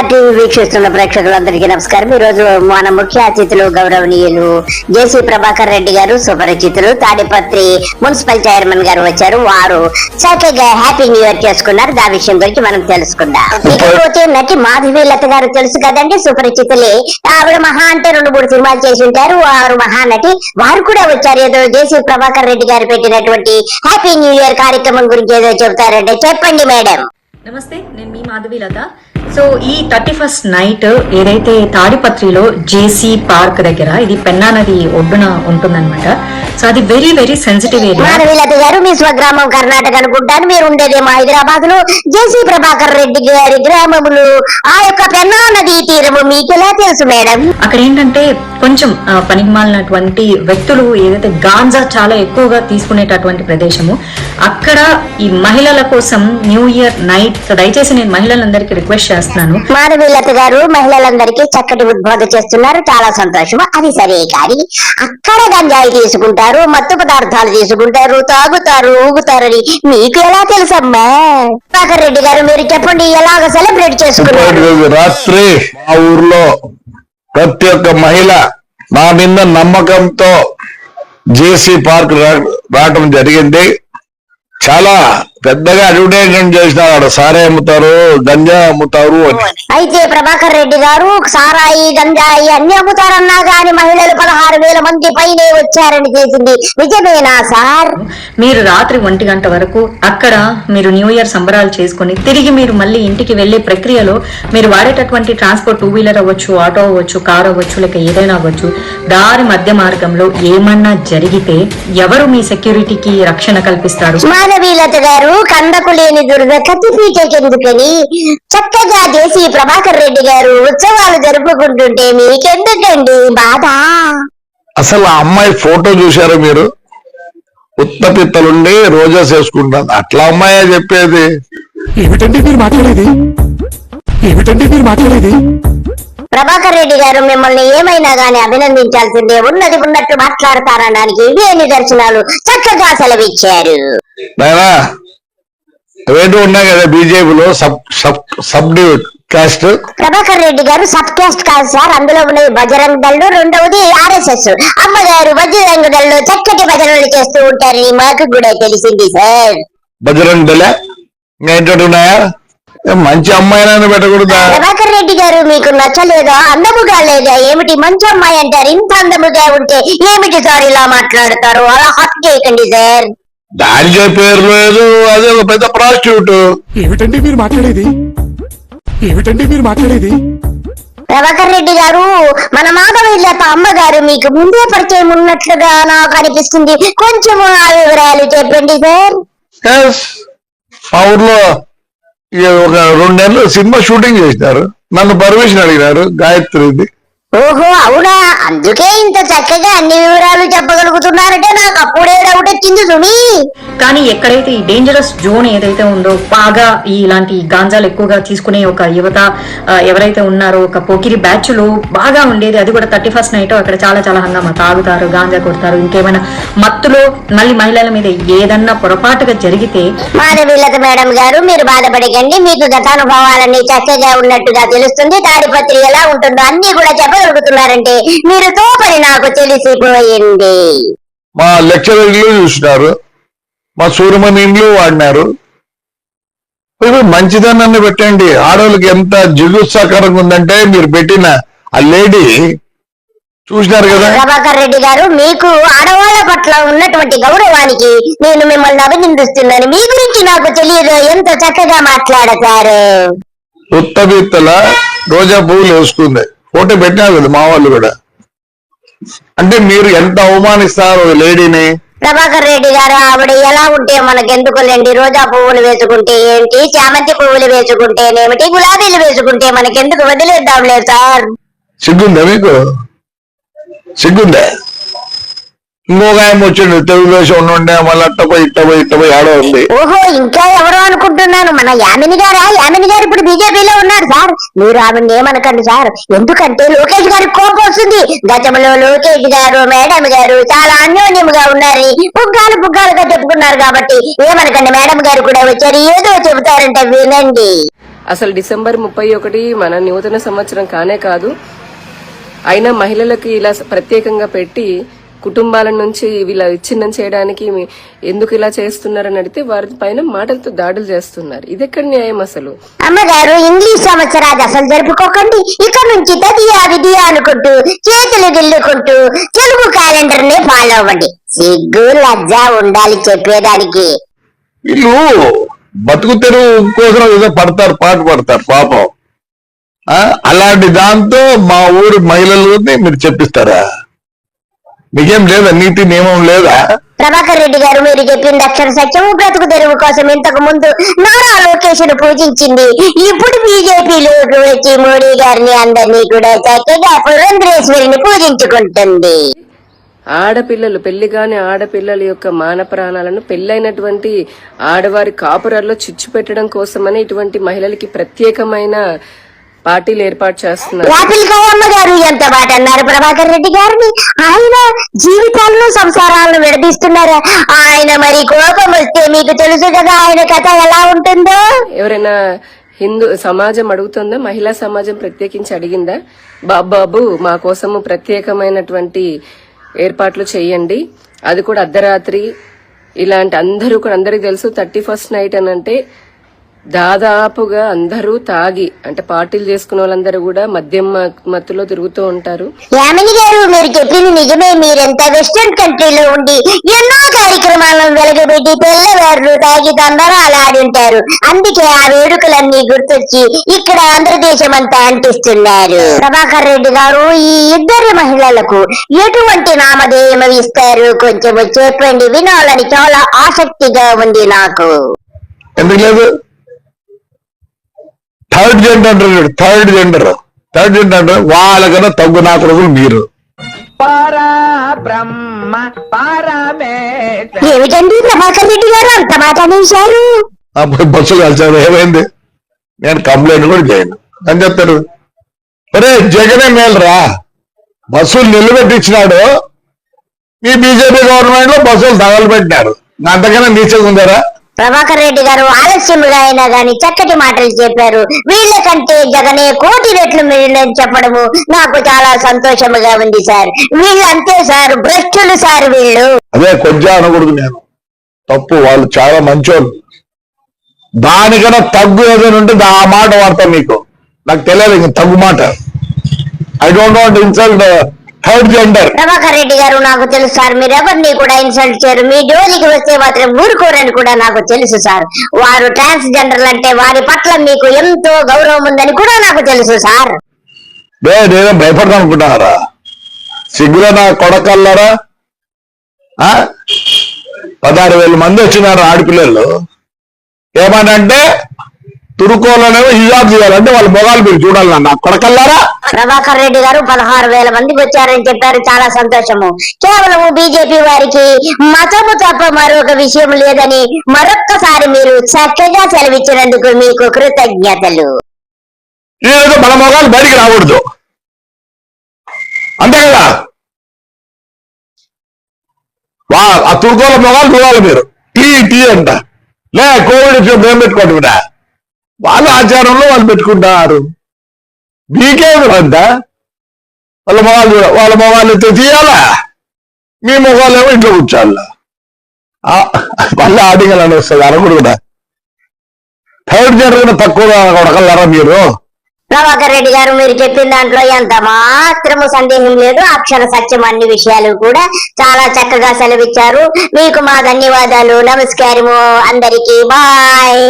TV వీక్షిస్తున్న ప్రేక్షకులందరికీ నమస్కారం. ఈ రోజు మన ముఖ్య అతిథులు గౌరవనీయులు జేసీ ప్రభాకర్ రెడ్డి గారు, సుపరిచితులు తాడిపత్రి మున్సిపల్ చైర్మన్ గారు వచ్చారు. వారు చక్కగా హ్యాపీ న్యూ ఇయర్ చేసుకున్నారు. దాని విషయం గురించి మనం తెలుసుకుందాం. ఇకపోతే నటి మాధవి లత గారు తెలుసు కదండి, సుపరిచితులే. ఆవిడ మహా అంటే 2-3 సినిమాలు చేసి ఉంటారు. వారు మహానటి. వారు కూడా వచ్చారు. ఏదో జేసీ ప్రభాకర్ రెడ్డి గారు పెట్టినటువంటి హ్యాపీ న్యూ ఇయర్ కార్యక్రమం గురించి ఏదో చెబుతారంటే చెప్పండి మేడం. నమస్తే, నేను మీ మాధవి లత. సో ఈ 31st నైట్ ఏదైతే తాడిపత్రిలో జేసీ పార్క్ దగ్గర, ఇది పెన్నా నది ఒడ్డున ఉంటుందన్నమాట. సో అది very very sensitive area. Madhavi Latha గారు, మీ స్వగ్రామం కర్ణాటక అనుకుంటాను. మీరు ఉండేదేమో హైదరాబాద్ లో. జేసీ ప్రభాకర్ రెడ్డి గారి గ్రామములు ఆ యొక్క పెన్నా నది తీరము మీకు ఎలా తెలుసు మేడం? అక్కడ ఏంటంటే కొంచెం పనికిమాలినటువంటి వ్యక్తులు ఏదైతే గాంజా చాలా ఎక్కువగా తీసుకునేటటువంటి ప్రదేశము. అక్కడ ఈ మహిళల కోసం న్యూ ఇయర్ నైట్, దయచేసి నేను మహిళలందరికీ రిక్వెస్ట్ చేస్తున్నాను. మాధవి లత గారు మహిళలందరికీ చక్కటి ఉద్బోధ చేస్తున్నారు, చాలా సంతోషం. అది సరే, కానీ అక్కడ గంజాయి తీసుకుంటారు, మత్తు పదార్థాలు తీసుకుంటారు, తాగుతారు, ఊగుతారని మీకు ఎలా తెలుసమ్మా? ప్రభాకర్ రెడ్డి గారు, మీరు చెప్పండి, ఎలాగ సెలబ్రేట్ చేసుకున్నారు? రాత్రి మా ఊర్లో ప్రతి ఒక్క మహిళ నా మీద నమ్మకంతో జేసీ పార్క్ రావటం జరిగింది. చాలా పెద్దగా అడ్వర్టైజ్మెంట్ చేసినారు. సారా అమ్ముతారు, గంజా అమ్ముతారు అని. అయితే ప్రభాకర్ రెడ్డి గారు సారాయి, గంజాయి అన్ని అమ్ముతారన్నా గాని మహిళలు 16,000 మంది పైనే వచ్చారని చేసింది నిజమేనా సార్? మీరు రాత్రి 1 గంట వరకు అక్కడ మీరు న్యూ ఇయర్ సంబరాలు చేసుకుని తిరిగి మీరు మళ్ళీ ఇంటికి వెళ్లే ప్రక్రియలో మీరు వాడేటటువంటి ట్రాన్స్పోర్ట్ 2 వీలర్ అవ్వచ్చు, ఆటో అవ్వచ్చు, కార్ అవ్వచ్చు, లేక ఏదైనా అవ్వచ్చు, దారి మధ్య మార్గంలో ఏమన్నా జరిగితే ఎవరు మీ సెక్యూరిటీకి రక్షణ కల్పిస్తారు? మాధవి లత గారు, కందకు లేని దుర్గ కత్తిపీటకెందుకని చక్కగా జేసీ ప్రభాకర్ రెడ్డి గారు ఉత్సవాలు జరుపుకుంటుంటే మీకెందుకండి బాధ? అసలు ఆ అమ్మాయి ఫోటో చూశారు మీరు? ఉత్తపిత్తలుండి రోజా చేసుకుంటాను. అట్లా అమ్మాయే చెప్పేది. ఏమిటండి మీరు మాట్లాడేది? ఏమిటండి మీరు మాట్లాడేది? ప్రభాకర్ రెడ్డి గారు, మిమ్మల్ని ఏమైనా గాని అభినందించాల్సిందే. ఉన్నది ఉన్నట్టు మాట్లాడతారనడానికి ఇవే నిదర్శనాలు. చక్కగా సెలవిచ్చారు. నాయనా రెండు ఉన్నాయి కదా బీజేపీలో, సబ్ కాస్ట్. ప్రభాకర్ రెడ్డి గారు సబ్ కాస్ట్ కాదు సార్. అందులో ఉన్నది బజరంగ్ దళ్ళు, రెండవది RSS. అమ్మగారు బజరంగ్ దళ్ళు చక్కటి భజనలు చేస్తూ ఉంటారని మాకు కూడా తెలిసింది సార్. బజరంగ్ దళ ఇంకా ఉన్నాయా? మంచి అమ్మాయినా పెట్టకూడదా? ప్రభాకర్ రెడ్డి గారు, మీకు నచ్చలేదా? అందముగా లేదా ఏమిటి? మంచి అమ్మాయి అంటారు. ఇంత అందముగా ఉంటే ఏమిటి సార్ ఇలా మాట్లాడతారు? అలా హక్ చేయకండి సార్. దాని పేరు లేదు, అదే ఒక పెద్ద ప్రాస్టిట్యూట్. ఏమిటండి మీరు మాట్లాడేది? ఏమిటండి మీరు మాట్లాడేది? ప్రభాకర్ రెడ్డి గారు, మన మాధవి లత అమ్మగారు మీకు ముందే పరిచయం ఉన్నట్లుగా నాకు అనిపిస్తుంది. కొంచెం ఆ వివరాలు చెప్పండి సార్. మా ఊర్లో ఒక 2 నెలలు సినిమా షూటింగ్ చేసినారు. నన్ను పర్మిషన్ అడిగినారు, గాయత్రిది. ఓహో, అవునా? అందుకే ఇంత చక్కగా అన్ని వివరాలు చెప్పగలుగుతున్నారంటే నాకు అప్పుడే డౌట్ వచ్చింది సుమి. కానీ ఎక్కడైతే ఈ డేంజరస్ జోన్ ఏదైతే ఉందో, బాగా ఇలాంటి గాంజాలు ఎక్కువగా తీసుకునే ఒక యువత ఎవరైతే ఉన్నారో, ఒక పోకిరి బ్యాచ్ లో బాగా ఉండేది. అది కూడా 31st నైట్ అక్కడ చాలా చాలా హంగామా. తాగుతారు, గాంజా కొడతారు, ఇంకేమైనా మత్తులో మళ్ళీ మహిళల మీద ఏదన్నా పొరపాటుగా జరిగితే. మాధవి లత మేడం గారు, మీరు బాధపడకండి. మీకు గతానుభవాలన్నీ చక్కగా ఉన్నట్టుగా తెలుస్తుంది. తాడిపత్రి ఎలా ఉంటుందో అన్ని కూడా చెప్పగలుగుతున్నారంటే మీరు తోపని నాకు తెలిసిపోయింది. మా లెక్చరర్ ఇల్లు చూసినారు, మా సూర్యమణి ఇండ్లు వాడినారు. మంచిదనాన్ని పెట్టండి. ఆడవాళ్ళకి ఎంత జిగుత్సాకరంగా ఉందంటే మీరు పెట్టిన ఆ లేడీ చూసినారు కదా. ప్రభాకర్ రెడ్డి గారు, మీకు ఆడవాళ్ళ పట్ల ఉన్నటువంటి గౌరవానికి నేను మిమ్మల్ని అభినందిస్తున్నాను. మీ గురించి నాకు తెలియదు, ఎంత చక్కగా మాట్లాడతారు. ఉత్తబిత్తల రోజా పువ్వులు వేసుకుంది, ఫోటో పెట్టినారు కదా మా వాళ్ళు కూడా. అంటే మీరు ఎంత అవమానిస్తారు లేడీని? ప్రభాకర్ రెడ్డి గారు, ఆవిడ ఎలా ఉంటే మనకెందుకులేండి? రోజా పువ్వులు వేసుకుంటే ఏంటి, చామంతి పువ్వులు వేసుకుంటేనేమిటి, గులాబీలు వేసుకుంటే మనకెందుకు? వదిలేద్దాంలే సార్. సిగ్గుందా మీకు? సిగ్గుందా? ఇంకొక ఆయన వచ్చిండు, తెలుగుదేశం ఉండే, మళ్ళీ ఇట్టపోయి ఆడ ఉంది. ఓహో, ఇంకా ఎవరో అనుకుంటున్నాను. మన యామిని గారా? యామిని గారు ఇప్పుడు బీజేపీలో ఉన్నారు సార్. మీరు ఆవిడ ఏమనకండి సార్. ఎందుకంటే లోకేష్ గారికి కోపం వస్తుంది. గతంలో లోకేష్ గారు, మేడం గారు చాలా అన్యోన్యముగా ఉన్నారని పుగ్గాలుగా చెప్పుకున్నారు. కాబట్టి ఏమనకండి. మేడం గారు కూడా వచ్చారు, ఏదో చెబుతారంటే వినండి. అసలు డిసెంబర్ 31 మన నూతన సంవత్సరం కానే కాదు. అయినా మహిళలకి ఇలా ప్రత్యేకంగా పెట్టి కుటుంబాల నుంచి వీళ్ళ విచ్ఛిన్నం చేయడానికి ఎందుకు ఇలా చేస్తున్నారని అడిగితే వారి పైన మాటలతో దాడులు చేస్తున్నారు. ఇది ఎక్కడ న్యాయం అసలు? అమ్మగారు, ఇంగ్లీష్ సంవత్సరాది అసలు జరుపుకోకండి. ఇక నుంచి తదియా విధియా అనుకుంటూ చేతులు గిల్లుకుంటూ తెలుగు క్యాలెండర్ నే ఫాలో అవ్వండి. సిగ్గు లజ్జ ఉండాలి చెప్పేదానికి. వీళ్ళు బతుకు తెరువు కోసం ఏదో పడతారు, పాట పడతారు పాపం. అలాంటి దాంతో మా ఊరి మహిళలని మీరు చెప్పిస్తారా? మీకేం లేదా? నీతి నియమం లేదా? ప్రభాకర్ రెడ్డి గారు, మీరు చెప్పింది అక్షర సత్యం. బ్రతుకు తెరువు కోసం ఇంతకు ముందు నారా లోకేష్ ను పూజించింది. ఇప్పుడు బీజేపీలోకి వచ్చి మోడీ గారిని అందరినీ కూడా చక్కగా పురంధరేశ్వరిని పూజించుకుంటుంది. ఆడపిల్లలు, పెళ్లి కాని ఆడపిల్లల యొక్క మాన ప్రాణాలను పెళ్లైనటువంటి ఆడవారి కాపురాల్లో చిచ్చు పెట్టడం కోసమని ఇటువంటి మహిళలకి ప్రత్యేకమైన పార్టీలు ఏర్పాటు చేస్తున్నారు. యాపిల్ కాయమ్మ గారు ఎంత మాట అన్నారు ప్రభాకర్ రెడ్డి గారిని. ఆయన జీవితాలను సంసారాలను విడదీస్తున్నారు. ఆయన మరి కోపం వస్తే మీకు తెలుసు కదా ఆయన కథ ఎలా ఉంటుందో. ఎవరైనా హిందూ సమాజం అడుగుతుందా? మహిళా సమాజం ప్రత్యేకించి అడిగిందా? బాబు మా కోసము ప్రత్యేకమైనటువంటి ఏర్పాట్లు చేయండి, అది కూడా అర్ధరాత్రి. ఇలాంటి అందరికి తెలుసు 31st నైట్ అని అంటే దాదాపుగా అందరూ తాగి, అంటే పార్టీలు చేసుకునే వాళ్ళందరూ కూడా మద్యం మత్తులో తిరుగుతూ ఉంటారు. యామిని గారు, మీరు చెప్పింది నిజమే. మీరెంత వెస్టర్న్ కంట్రీలో ఉండి ఎన్నో కార్యక్రమాలను వెలగబెట్టి తెల్లవారులు తాగి తందరాలు ఆడి ఉంటారు. అందుకే ఆ వేడుకలన్నీ గుర్తొచ్చి ఇక్కడ ఆంధ్రదేశం అంతా అంటిస్తున్నారు. ప్రభాకర్ రెడ్డి గారు, ఈ ఇద్దరు మహిళలకు ఎటువంటి నామధేయం ఇస్తారు? కొంచెం చెప్పండి, వినాలని చాలా ఆసక్తిగా ఉంది నాకు. ఎందుకు లేదు? థర్డ్ జెండర్ వాళ్ళకన్నా తగ్గు నా కొడుకులు మీరు. ఏమిటండి ప్రభాకర్ రెడ్డి గారు అంత మాట అనేశారు? అప్పుడు బస్సులు కలిసారు, ఏమైంది? నేను కంప్లైంట్ కూడా చేయను అని చెప్తారు. అరే జగనే మేలురా, బస్సులు నిలబెట్టించినాడు. మీ బీజేపీ గవర్నమెంట్ లో బస్సులు తగలబెట్టినారు. అంతకన్నా నీచగా ఉందారా? ప్రభాకర్ రెడ్డి గారు ఆలస్యముగా అయినా గాని చక్కటి మాటలు చెప్పారు. వీళ్ళకంటే జగనే కోటి రెట్లు మేలని చెప్పడము నాకు చాలా సంతోషముగా ఉంది సార్. వీళ్ళు అంతే సార్, భ్రష్టులు సార్ వీళ్ళు. అదే కొంచెం అనకూడదు, నేను తప్పు. వాళ్ళు చాలా మంచోళ్ళు. దానికన్నా తగ్గు ఏదైనా ఉంటే ఆ మాట వాడతాం. మీకు నాకు తెలియదు ఇంక తగ్గు మాట. I don't want insult third gender. Prabhakar Reddy గారు, నాకు తెలుసు సార్, మీరు ఎవరిని కూడా ఇన్సల్ట్ చేయరు. మీ జోలికి వస్తే మాత్రం ఊరుకోరని కూడా నాకు తెలుసు సార్. వారు ట్రాన్స్జెండర్లు అంటే వారి పట్ల మీకు ఎంతో గౌరవం ఉందని కూడా నాకు తెలుసు సార్. నేనేం భయపడతాను అనుకుంటున్నారా? సిగ్గులో నా కొడకల్లారా? 16,000 మంది వచ్చినారు ఆడపిల్లలు. ఏమనంటే తురుకోలోనేమో హిజాబ్ చేయాలంటే వాళ్ళ మొగాలు మీరు చూడాలి. నా కొడకల్లారా? ప్రభాకర్ రెడ్డి గారు 16,000 మందికి వచ్చారని చెప్పారు, చాలా సంతోషము. కేవలం బీజేపీ వారికి మతము తప్ప మరొక విషయం లేదని మరొక్కసారి మీరు చక్కగా సెలవిచ్చినందుకు మీకు కృతజ్ఞతలు. ఈరోజు మన మొగాలు బయటికి రాకూడదు, అంతే కదా? ఆ తుర్కోల మొగాలు చూడాలి మీరు. టీ అంట లే కోవిడ్ మేము పెట్టుకోండి. వాళ్ళ ఆచారంలో వాళ్ళు పెట్టుకుంటారు. మీకేమి అంత వాళ్ళ మొగాళ్ళు తీయాలా? మీ మొగాలు ఏమో ఇంట్లో కూర్చోాలా? మళ్ళీ ఆడింగాలని వస్తుంది అనకూడదు. థర్డ్ జనరేషన్ తక్కువ కొడగలరా మీరు? ప్రభాకర్ రెడ్డి గారు, మీరు చెప్పిన దాంట్లో ఎంత మాత్రము సందేహం లేదు. అక్షర సత్యం, అన్ని విషయాలు కూడా చాలా చక్కగా సెలవిచ్చారు. మీకు మా ధన్యవాదాలు. నమస్కారము అందరికీ. బాయ్.